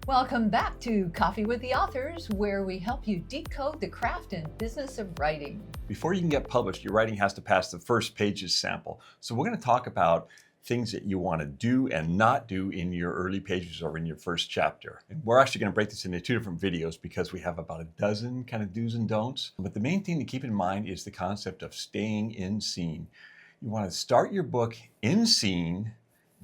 Welcome back to Coffee with the Authors, where we help you decode the craft and business of writing. Before you can get published, your writing has to pass the first pages sample. So we're going to talk about things that you want to do and not do in your early pages or in your first chapter. And we're actually going to break this into 2 different videos because we have about a dozen kind of do's and don'ts. But the main thing to keep in mind is the concept of staying in scene. You want to start your book in scene,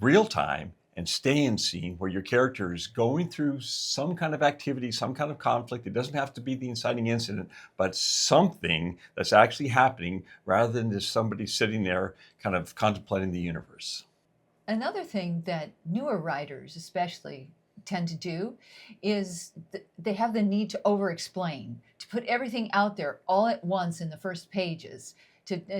real time, and stay in scene where your character is going through some kind of activity, some kind of conflict. It doesn't have to be the inciting incident, but something that's actually happening rather than just somebody sitting there kind of contemplating the universe. Another thing that newer writers especially tend to do is they have the need to over-explain, to put everything out there all at once in the first pages.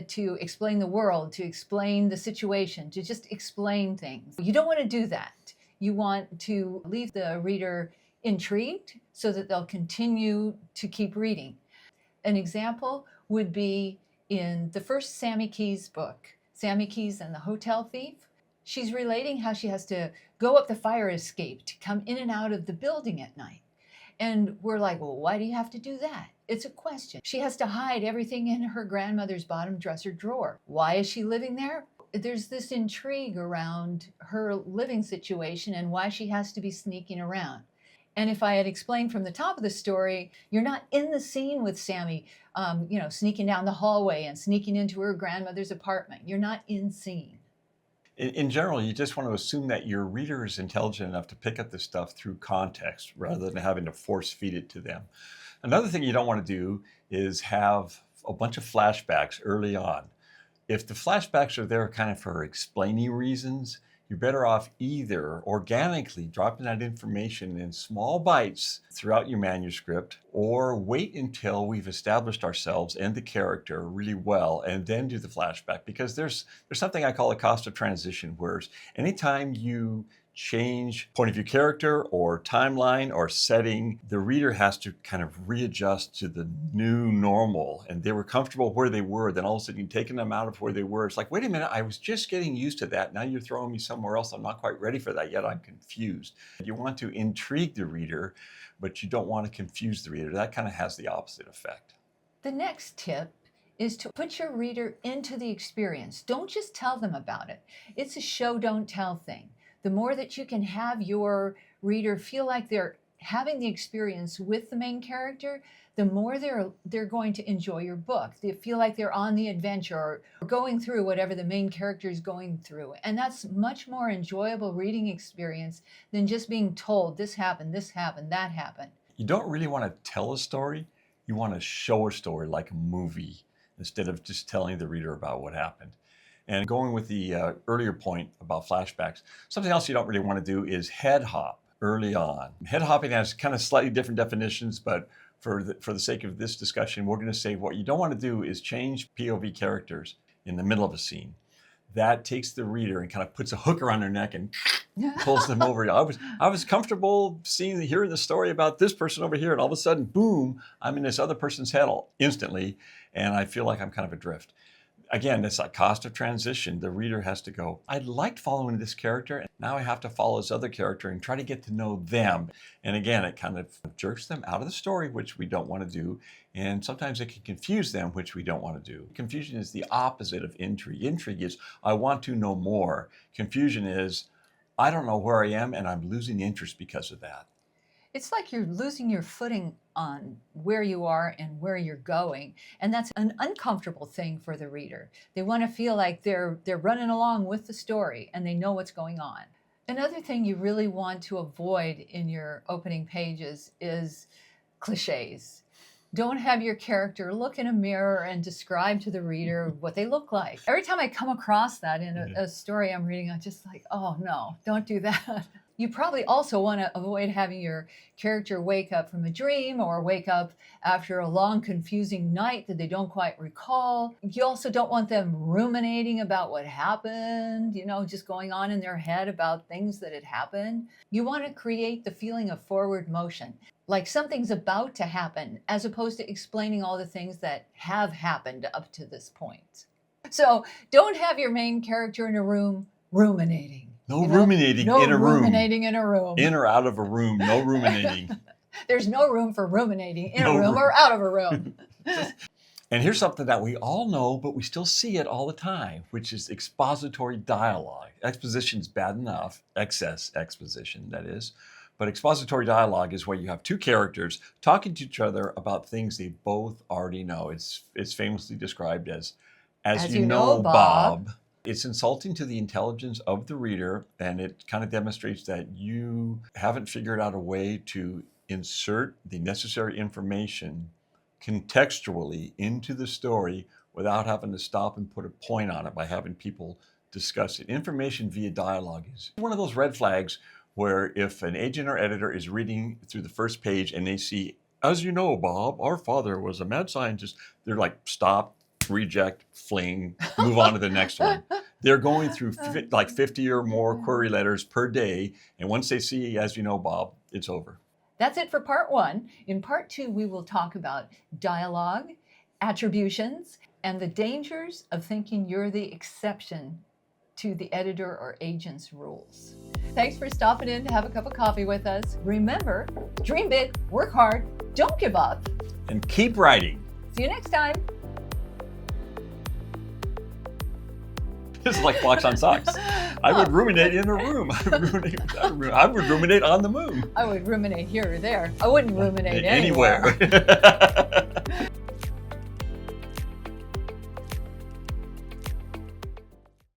To explain the world, to explain the situation, to just explain things. You don't want to do that. You want to leave the reader intrigued so that they'll continue to keep reading. An example would be in the first Sammy Keyes book, Sammy Keyes and the Hotel Thief. She's relating how she has to go up the fire escape to come in and out of the building at night. And we're like, well, why do you have to do that? It's a question. She has to hide everything in her grandmother's bottom dresser drawer. Why is she living there? There's this intrigue around her living situation and why she has to be sneaking around. And if I had explained from the top of the story, you're not in the scene with Sammy, sneaking down the hallway and sneaking into her grandmother's apartment. You're not in scene. In general, you just want to assume that your reader is intelligent enough to pick up this stuff through context rather than having to force feed it to them. Another thing you don't want to do is have a bunch of flashbacks early on. If the flashbacks are there kind of for explaining reasons, you're better off either organically dropping that information in small bites throughout your manuscript, or wait until we've established ourselves and the character really well and then do the flashback, because there's something I call a cost of transition, whereas anytime you change point of view character or timeline or setting, the reader has to kind of readjust to the new normal, and they were comfortable where they were, then all of a sudden you've taken them out of where they were. It's like, wait a minute, I was just getting used to that. Now you're throwing me somewhere else. I'm not quite ready for that yet. I'm confused. You want to intrigue the reader, but you don't want to confuse the reader. That kind of has the opposite effect. The next tip is to put your reader into the experience. Don't just tell them about it. It's a show, don't tell thing. The more that you can have your reader feel like they're having the experience with the main character, the more they're going to enjoy your book. They feel like they're on the adventure or going through whatever the main character is going through. And that's much more enjoyable reading experience than just being told this happened, that happened. You don't really want to tell a story. You want to show a story like a movie instead of just telling the reader about what happened. And going with the earlier point about flashbacks, something else you don't really want to do is head hop early on. Head hopping has kind of slightly different definitions, but for the sake of this discussion, we're going to say what you don't want to do is change POV characters in the middle of a scene. That takes the reader and kind of puts a hook around their neck and pulls them over. I was comfortable hearing the story about this person over here, and all of a sudden, boom, I'm in this other person's head instantly, and I feel like I'm kind of adrift. Again, it's like cost of transition. The reader has to go, I liked following this character, and now I have to follow this other character and try to get to know them. And again, it kind of jerks them out of the story, which we don't want to do. And sometimes it can confuse them, which we don't want to do. Confusion is the opposite of intrigue. Intrigue is, I want to know more. Confusion is, I don't know where I am, and I'm losing interest because of that. It's like you're losing your footing on where you are and where you're going. And that's an uncomfortable thing for the reader. They want to feel like they're running along with the story and they know what's going on. Another thing you really want to avoid in your opening pages is cliches. Don't have your character look in a mirror and describe to the reader what they look like. Every time I come across that in a story I'm reading, I'm just like, oh no, don't do that. You probably also want to avoid having your character wake up from a dream or wake up after a long, confusing night that they don't quite recall. You also don't want them ruminating about what happened, just going on in their head about things that had happened. You want to create the feeling of forward motion, like something's about to happen, as opposed to explaining all the things that have happened up to this point. So don't have your main character in a room ruminating. No You know? ruminating No in a room. ruminating in a room. In or out of a room, no ruminating. There's no room for ruminating in No a room room. or out of a room. And here's something that we all know, but we still see it all the time, which is expository dialogue. Exposition's bad enough, excess exposition, that is. But expository dialogue is where you have two characters talking to each other about things they both already know. It's famously described as you know, Bob. It's insulting to the intelligence of the reader, and it kind of demonstrates that you haven't figured out a way to insert the necessary information contextually into the story without having to stop and put a point on it by having people discuss it. Information via dialogue is one of those red flags where if an agent or editor is reading through the first page and they see, as you know, Bob, our father was a mad scientist, they're like, stop, reject, fling, move on to the next one. They're going through like 50 or more query letters per day, and once they see, as you know, Bob, it's over. That's it for part 1. In part 2, we will talk about dialogue, attributions, and the dangers of thinking you're the exception to the editor or agent's rules. Thanks for stopping in to have a cup of coffee with us. Remember, dream big, work hard, don't give up. And keep writing. See you next time. This is like blocks on socks. I would ruminate in a room. I would ruminate on the moon. I would ruminate here or there. I wouldn't ruminate Anywhere.